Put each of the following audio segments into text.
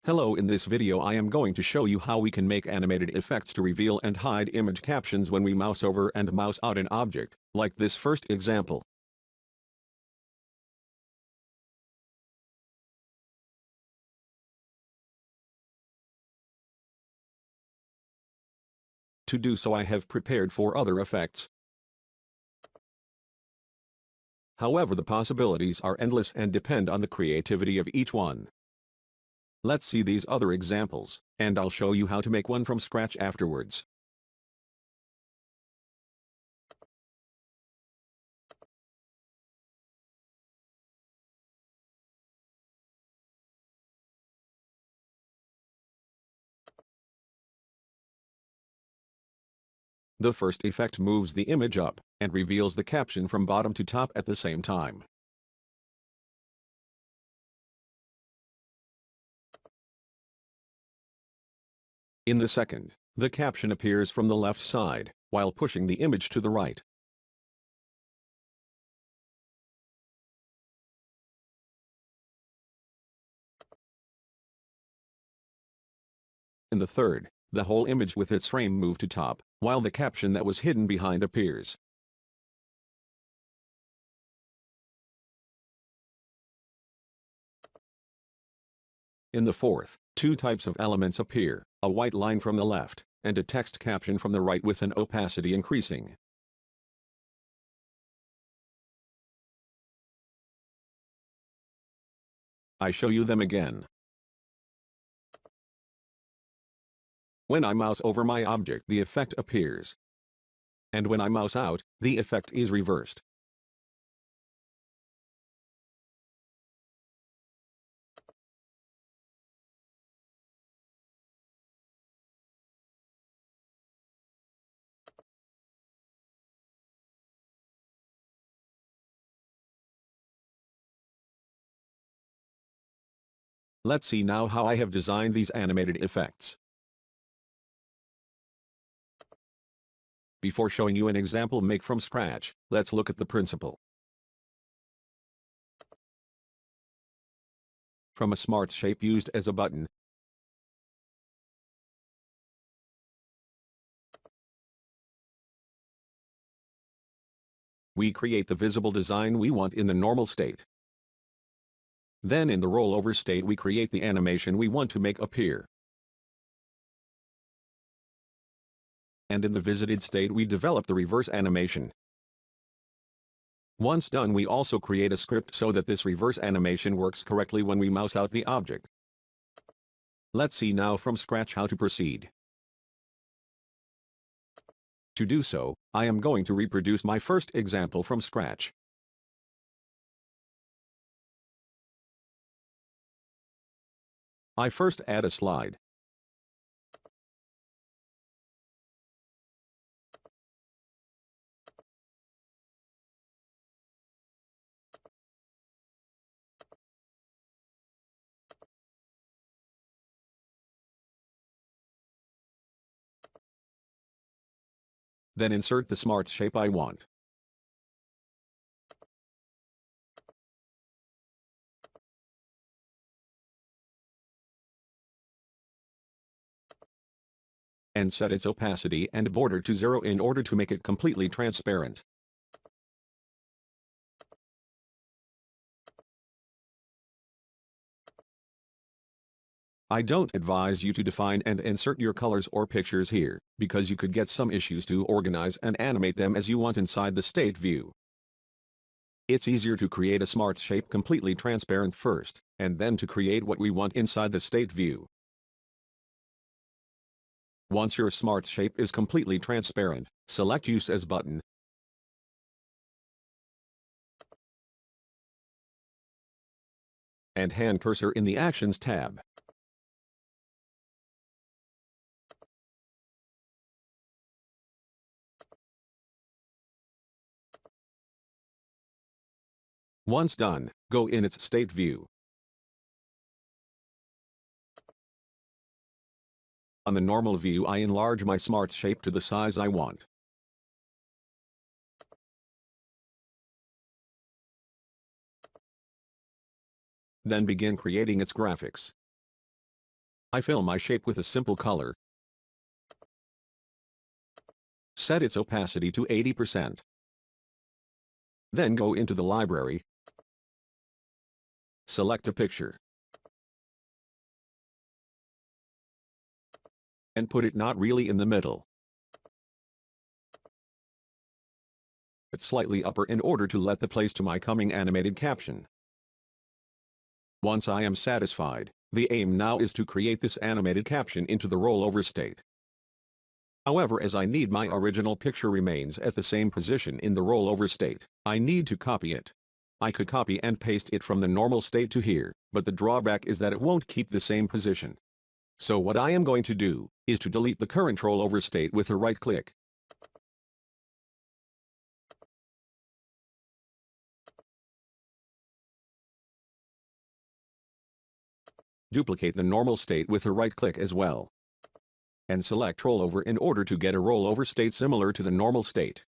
Hello, in this video I am going to show you how we can make animated effects to reveal and hide image captions when we mouse over and mouse out an object, like this first example. To do so I have prepared 4 other effects. However, the possibilities are endless and depend on the creativity of each one. Let's see these other examples, and I'll show you how to make one from scratch afterwards. The first effect moves the image up, and reveals the caption from bottom to top at the same time. In the second, the caption appears from the left side, while pushing the image to the right. In the third, the whole image with its frame moved to top, while the caption that was hidden behind appears. In the fourth, 2 types of elements appear, a white line from the left, and a text caption from the right with an opacity increasing. I show you them again. When I mouse over my object the effect appears. And when I mouse out, the effect is reversed. Let's see now how I have designed these animated effects. Before showing you an example make from scratch, let's look at the principle. From a smart shape used as a button, we create the visible design we want in the normal state. Then in the rollover state we create the animation we want to make appear. And in the visited state we develop the reverse animation. Once done we also create a script so that this reverse animation works correctly when we mouse out the object. Let's see now from scratch how to proceed. To do so, I am going to reproduce my first example from scratch. I first add a slide. Then insert the smart shape I want. And set its opacity and border to 0 in order to make it completely transparent. I don't advise you to define and insert your colors or pictures here, because you could get some issues to organize and animate them as you want inside the state view. It's easier to create a smart shape completely transparent first, and then to create what we want inside the state view. Once your smart shape is completely transparent, select Use as button. And hand cursor in the Actions tab. Once done, go in its state view. On the normal view I enlarge my smart shape to the size I want. Then begin creating its graphics. I fill my shape with a simple color. Set its opacity to 80%. Then go into the library. Select a picture. And put it not really in the middle, but slightly upper in order to let the place to my coming animated caption. Once I am satisfied, the aim now is to create this animated caption into the rollover state. However, as I need my original picture remains at the same position in the rollover state, I need to copy it. I could copy and paste it from the normal state to here, but the drawback is that it won't keep the same position. So what I am going to do, is to delete the current rollover state with a right click. Duplicate the normal state with a right click as well. And select rollover in order to get a rollover state similar to the normal state.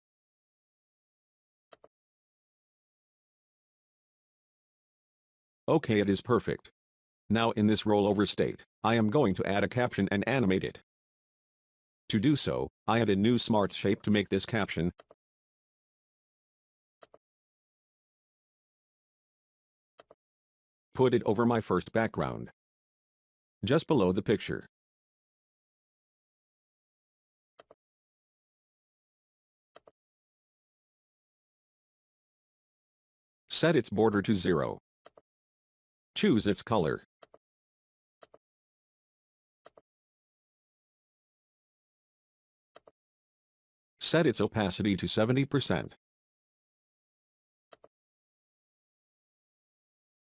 Okay, it is perfect. Now in this rollover state, I am going to add a caption and animate it. To do so, I add a new smart shape to make this caption. Put it over my first background, just below the picture. Set its border to 0. Choose its color. Set its opacity to 70%.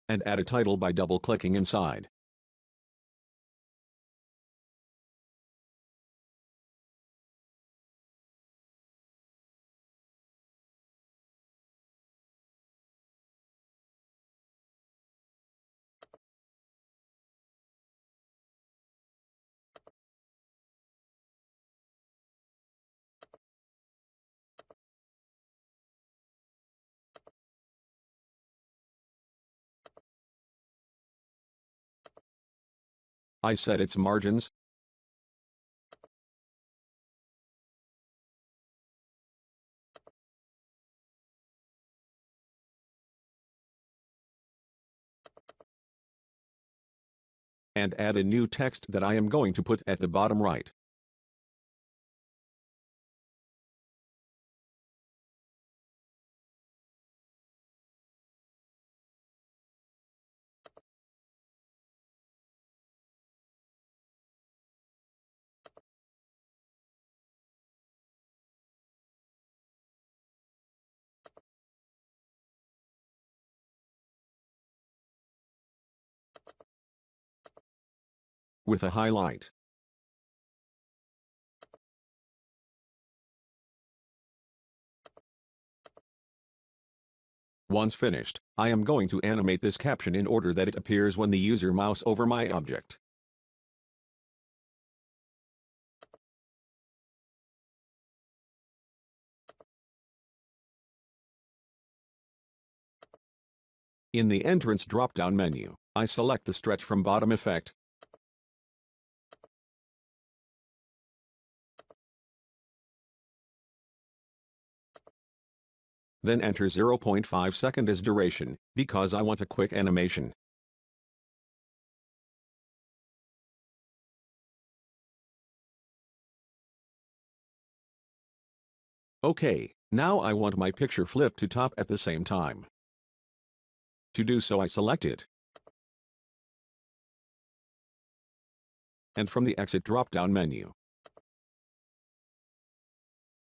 And add a title by double-clicking inside. I set its margins. And add a new text that I am going to put at the bottom right. With a highlight. Once finished, I am going to animate this caption in order that it appears when the user mouse over my object. In the entrance drop-down menu, I select the stretch from bottom effect. Then enter 0.5 second as duration, because I want a quick animation. Okay, now I want my picture flipped to top at the same time. To do so I select it. And from the exit drop-down menu,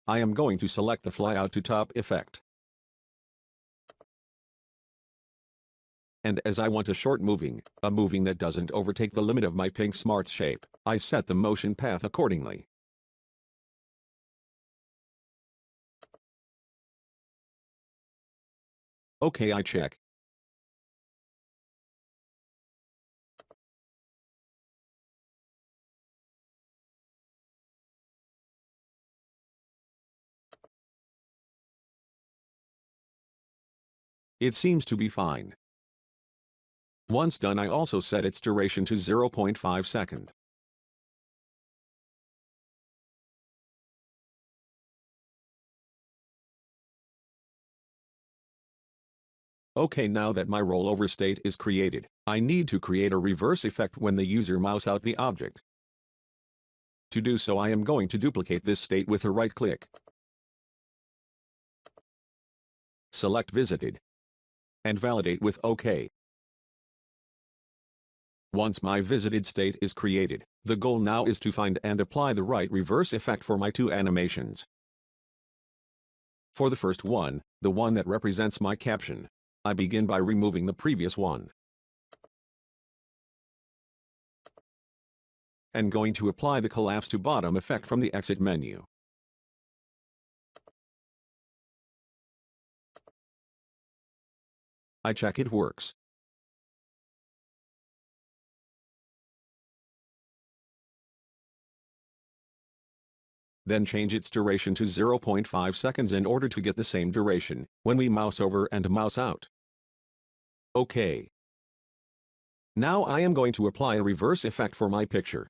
I am going to select the fly out to top effect. And as I want a moving that doesn't overtake the limit of my pink smart shape, I set the motion path accordingly. Okay, I check. It seems to be fine. Once done, I also set its duration to 0.5 seconds. Okay, now that my rollover state is created, I need to create a reverse effect when the user mouse out the object. To do so, I am going to duplicate this state with a right click. Select Visited. And validate with OK. Once my visited state is created, the goal now is to find and apply the right reverse effect for my two animations. For the first one, the one that represents my caption, I begin by removing the previous one. And going to apply the collapse to bottom effect from the exit menu. I check it works. Then change its duration to 0.5 seconds in order to get the same duration when we mouse over and mouse out. OK. Now I am going to apply a reverse effect for my picture.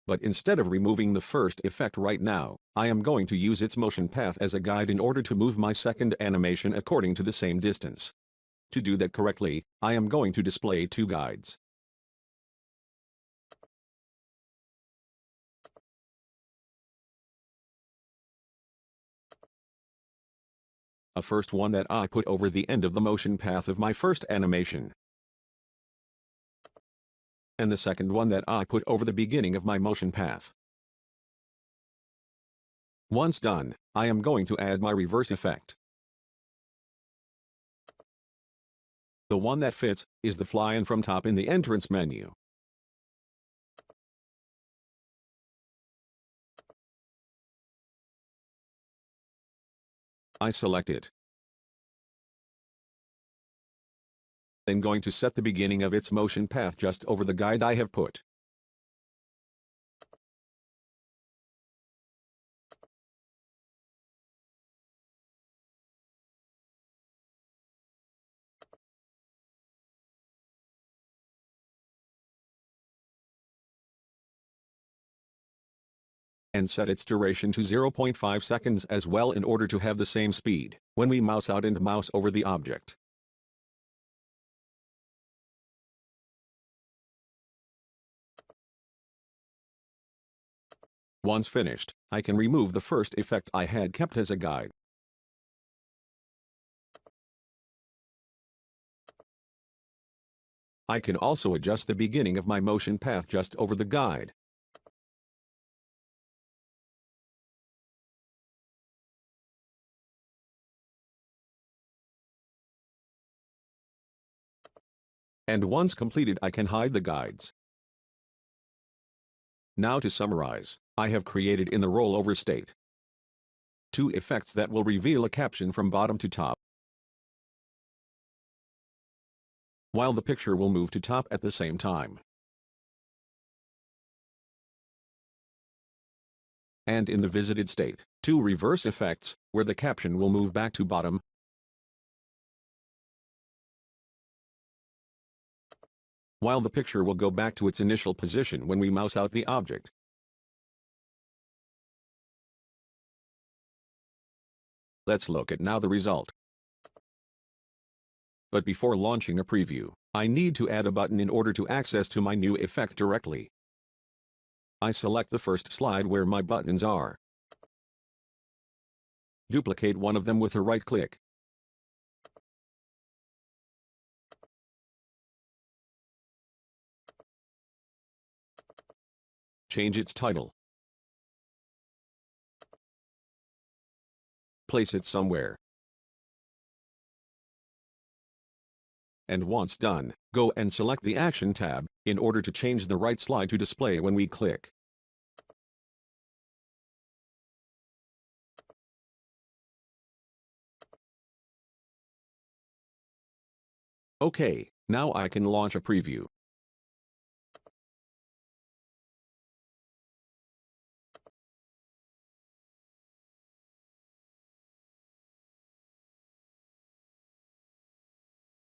But instead of removing the first effect right now, I am going to use its motion path as a guide in order to move my second animation according to the same distance. To do that correctly, I am going to display two guides. A first one that I put over the end of the motion path of my first animation. And the second one that I put over the beginning of my motion path. Once done, I am going to add my reverse effect. The one that fits is the fly-in from top in the entrance menu. I select it. Then going to set the beginning of its motion path just over the guide I have put. And set its duration to 0.5 seconds as well in order to have the same speed when we mouse out and mouse over the object. Once finished, I can remove the first effect I had kept as a guide. I can also adjust the beginning of my motion path just over the guide. And once completed, I can hide the guides. Now to summarize, I have created in the rollover state two effects that will reveal a caption from bottom to top, while the picture will move to top at the same time. And in the visited state, two reverse effects, where the caption will move back to bottom, while the picture will go back to its initial position when we mouse out the object. Let's look at now the result. But before launching a preview, I need to add a button in order to access to my new effect directly. I select the first slide where my buttons are. Duplicate one of them with a right click. Change its title. Place it somewhere. And once done, go and select the Action tab, in order to change the right slide to display when we click. OK, now I can launch a preview.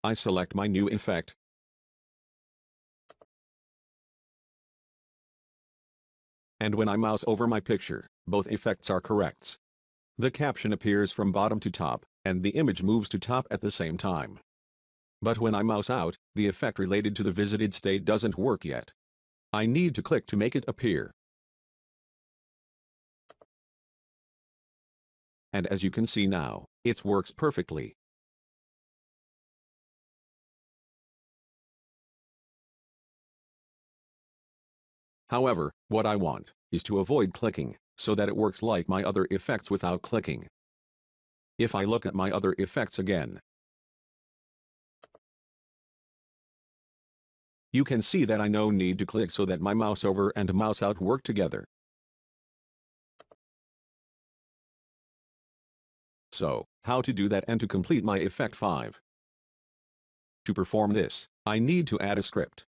I select my new effect. And when I mouse over my picture, both effects are correct. The caption appears from bottom to top, and the image moves to top at the same time. But when I mouse out, the effect related to the visited state doesn't work yet. I need to click to make it appear. And as you can see now, it works perfectly. However, what I want is to avoid clicking, so that it works like my other effects without clicking. If I look at my other effects again, you can see that I no need to click so that my mouse over and mouse out work together. So, how to do that and to complete my effect 5? To perform this, I need to add a script.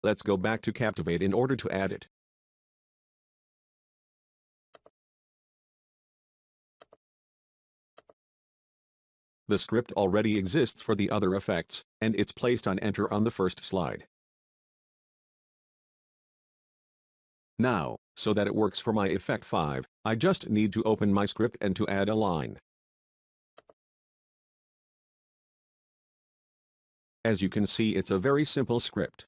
Let's go back to Captivate in order to add it. The script already exists for the other effects, and it's placed on Enter on the first slide. Now, so that it works for my effect 5, I just need to open my script and to add a line. As you can see, it's a very simple script.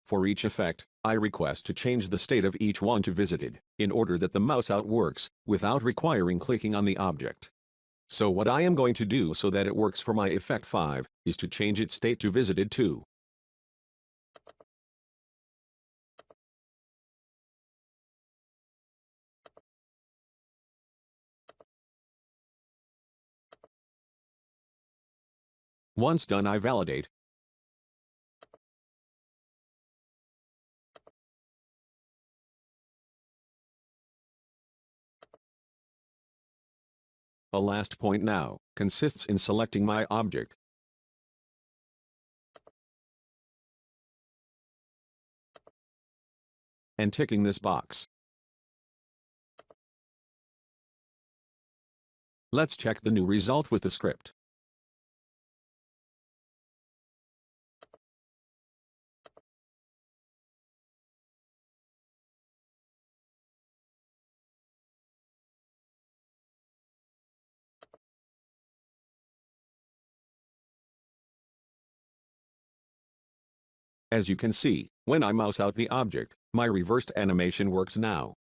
For each effect, I request to change the state of each one to visited, in order that the mouse out works, without requiring clicking on the object. So what I am going to do so that it works for my effect 5, is to change its state to visited 2. Once done, I validate. A last point now consists in selecting my object and ticking this box. Let's check the new result with the script. As you can see, when I mouse out the object, my reversed animation works now.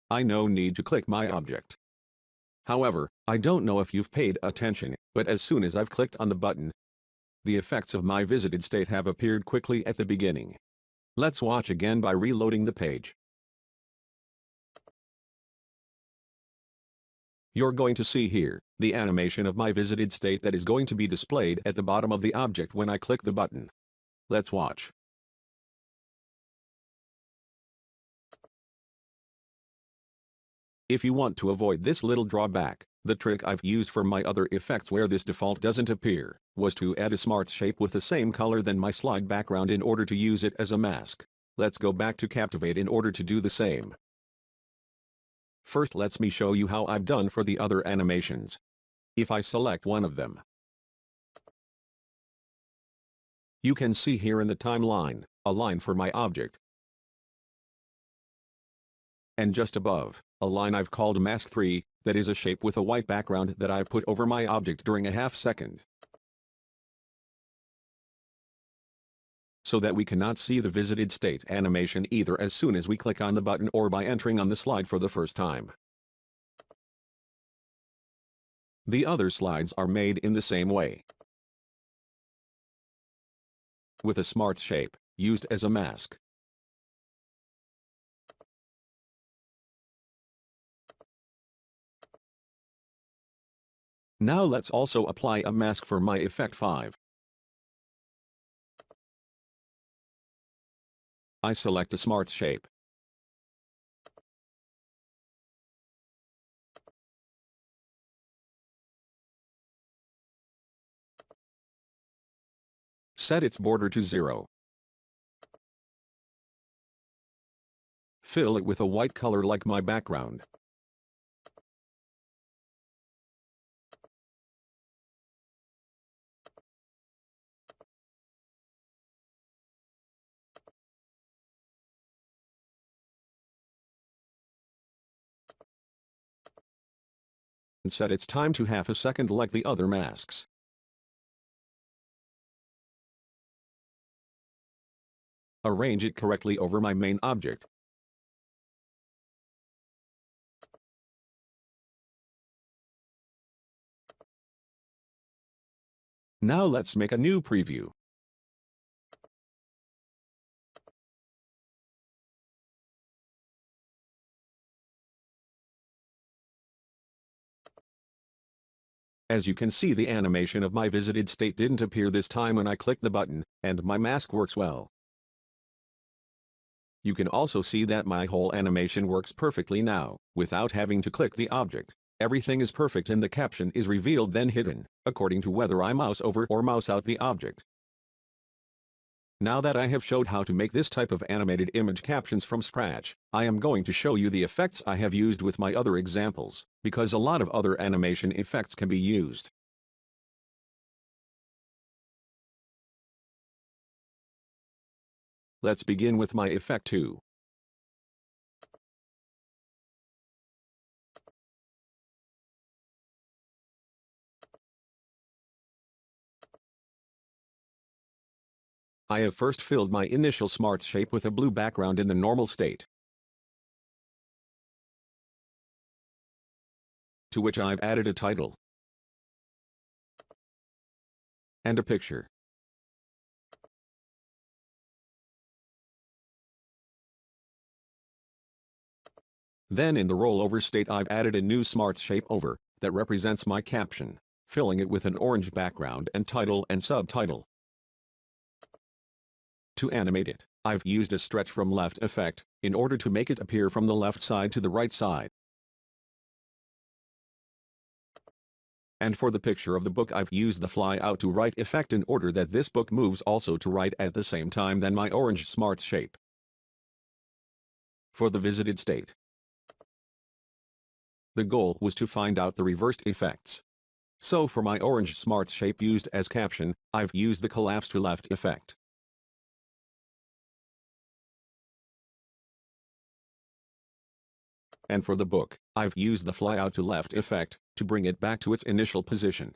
I no need to click my object. However, I don't know if you've paid attention, but as soon as I've clicked on the button, the effects of my visited state have appeared quickly at the beginning. Let's watch again by reloading the page. You're going to see here the animation of my visited state that is going to be displayed at the bottom of the object when I click the button. Let's watch. If you want to avoid this little drawback, the trick I've used for my other effects where this default doesn't appear, was to add a smart shape with the same color than my slide background in order to use it as a mask. Let's go back to Captivate in order to do the same. First, let me show you how I've done for the other animations. If I select one of them, you can see here in the timeline, a line for my object. And just above, a line I've called Mask 3, that is a shape with a white background that I put over my object during a half second. So that we cannot see the visited state animation either as soon as we click on the button or by entering on the slide for the first time. The other slides are made in the same way, with a smart shape, used as a mask. Now let's also apply a mask for my effect 5. I select a smart shape. Set its border to 0. Fill it with a white color like my background. and set its time to half a second like the other masks. Arrange it correctly over my main object. Now let's make a new preview. As you can see, the animation of my visited state didn't appear this time when I clicked the button, and my mask works well. You can also see that my whole animation works perfectly now, without having to click the object. Everything is perfect and the caption is revealed then hidden, according to whether I mouse over or mouse out the object. Now that I have showed how to make this type of animated image captions from scratch, I am going to show you the effects I have used with my other examples, because a lot of other animation effects can be used. Let's begin with my effect 2. I have first filled my initial smart shape with a blue background in the normal state, to which I've added a title and a picture. Then in the rollover state I've added a new smart shape over, that represents my caption, filling it with an orange background and title and subtitle. To animate it, I've used a stretch from left effect, in order to make it appear from the left side to the right side. And for the picture of the book I've used the fly out to right effect in order that this book moves also to right at the same time than my orange smart shape. For the visited state, the goal was to find out the reversed effects. So for my orange smart shape used as caption, I've used the collapse to left effect. And for the book, I've used the fly out to left effect, to bring it back to its initial position.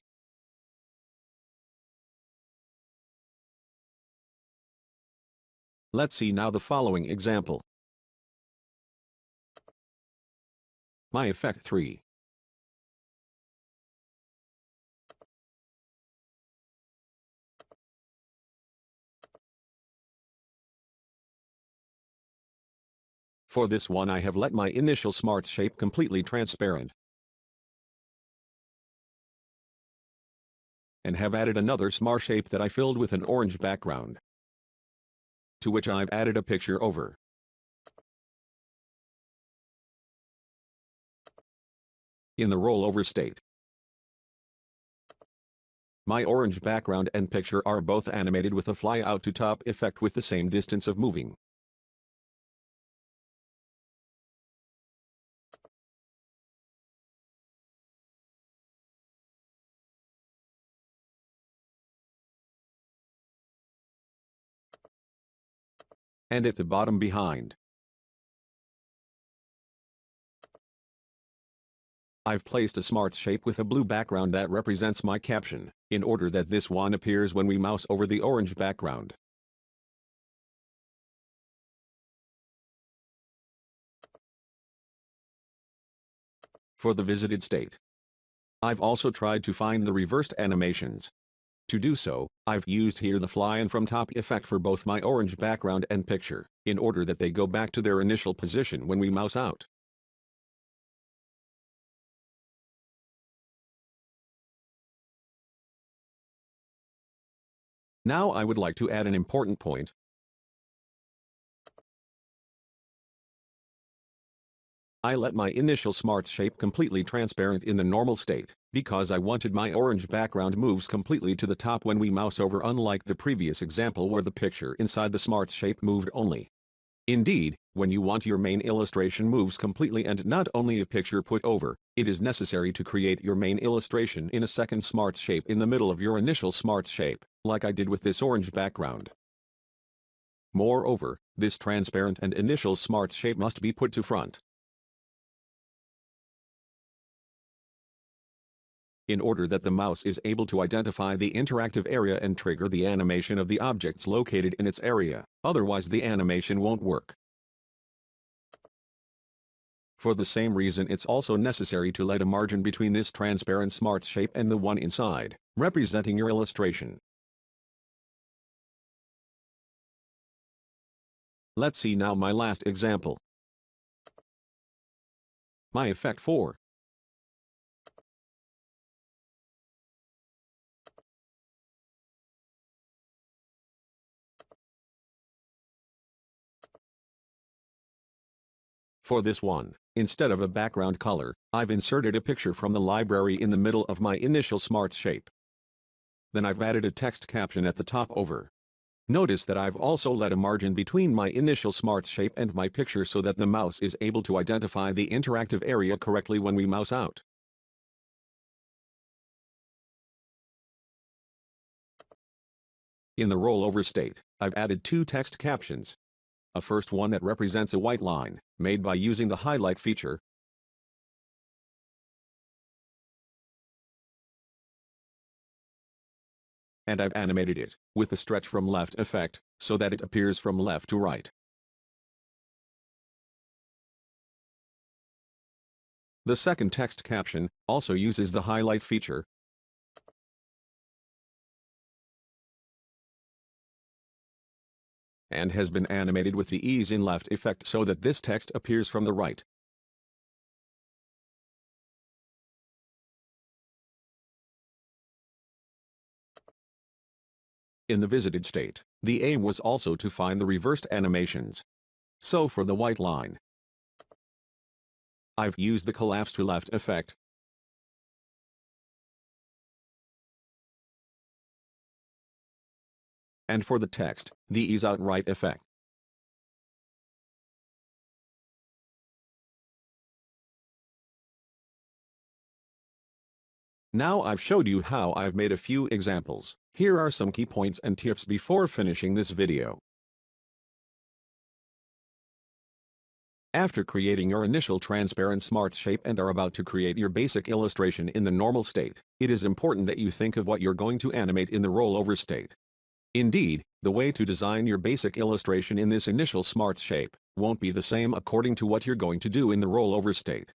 Let's see now the following example. My effect 3. For this one I have let my initial smart shape completely transparent, and have added another smart shape that I filled with an orange background, to which I've added a picture over. In the rollover state, my orange background and picture are both animated with a fly out to top effect with the same distance of moving. And at the bottom behind, I've placed a smart shape with a blue background that represents my caption, in order that this one appears when we mouse over the orange background. For the visited state, I've also tried to find the reversed animations. To do so, I've used here the fly and from top effect for both my orange background and picture, in order that they go back to their initial position when we mouse out. Now I would like to add an important point. I let my initial smart shape completely transparent in the normal state, because I wanted my orange background moves completely to the top when we mouse over, unlike the previous example where the picture inside the smart shape moved only. Indeed, when you want your main illustration moves completely and not only a picture put over, it is necessary to create your main illustration in a second smart shape in the middle of your initial smart shape, like I did with this orange background. Moreover, this transparent and initial smart shape must be put to front. in order that the mouse is able to identify the interactive area and trigger the animation of the objects located in its area, otherwise the animation won't work. For the same reason, it's also necessary to let a margin between this transparent smart shape and the one inside, representing your illustration. Let's see now my last example. My effect 4. For this one, instead of a background color, I've inserted a picture from the library in the middle of my initial smart shape. Then I've added a text caption at the top over. Notice that I've also let a margin between my initial smart shape and my picture so that the mouse is able to identify the interactive area correctly when we mouse out. In the rollover state, I've added two text captions. A first one that represents a white line, made by using the highlight feature. And I've animated it, with the stretch from left effect, so that it appears from left to right. The second text caption also uses the highlight feature, and has been animated with the ease in left effect so that this text appears from the right. In the visited state, the aim was also to find the reversed animations. So for the white line, I've used the collapse to left effect, and for the text, the ease out right effect. Now I've showed you how I've made a few examples. Here are some key points and tips before finishing this video. After creating your initial transparent smart shape and are about to create your basic illustration in the normal state, it is important that you think of what you're going to animate in the rollover state. Indeed, the way to design your basic illustration in this initial smart shape won't be the same according to what you're going to do in the rollover state.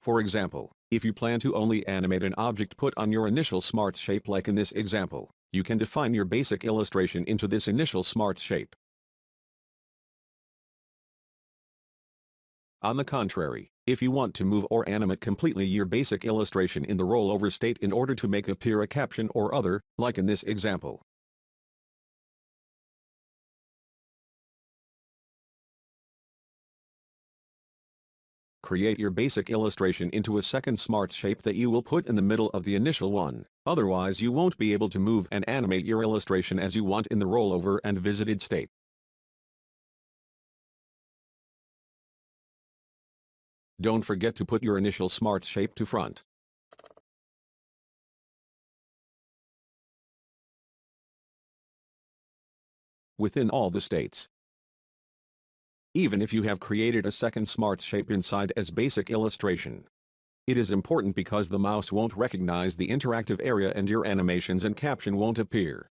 For example, if you plan to only animate an object put on your initial smart shape like in this example, you can define your basic illustration into this initial smart shape. On the contrary, if you want to move or animate completely your basic illustration in the rollover state in order to make appear a caption or other, like in this example, create your basic illustration into a second smart shape that you will put in the middle of the initial one, otherwise you won't be able to move and animate your illustration as you want in the rollover and visited state. Don't forget to put your initial smart shape to front. Within all the states. Even if you have created a second smart shape inside as basic illustration. It is important because the mouse won't recognize the interactive area and your animations and caption won't appear.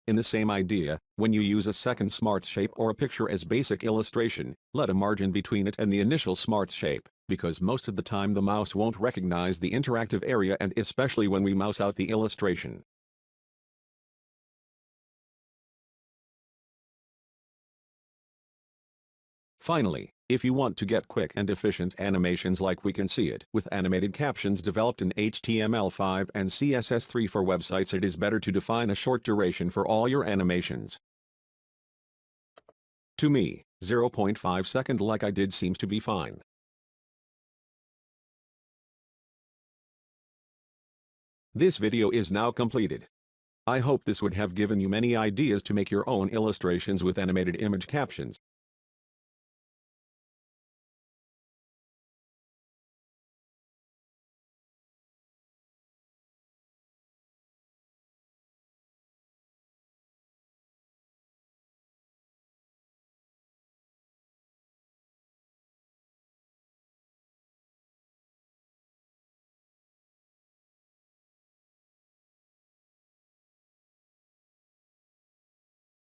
In the same idea, when you use a second smart shape or a picture as basic illustration, let a margin between it and the initial smart shape, because most of the time the mouse won't recognize the interactive area and especially when we mouse out the illustration. Finally, if you want to get quick and efficient animations like we can see it with animated captions developed in HTML5 and CSS3 for websites, it is better to define a short duration for all your animations. To me, 0.5 second like I did seems to be fine. This video is now completed. I hope this would have given you many ideas to make your own illustrations with animated image captions.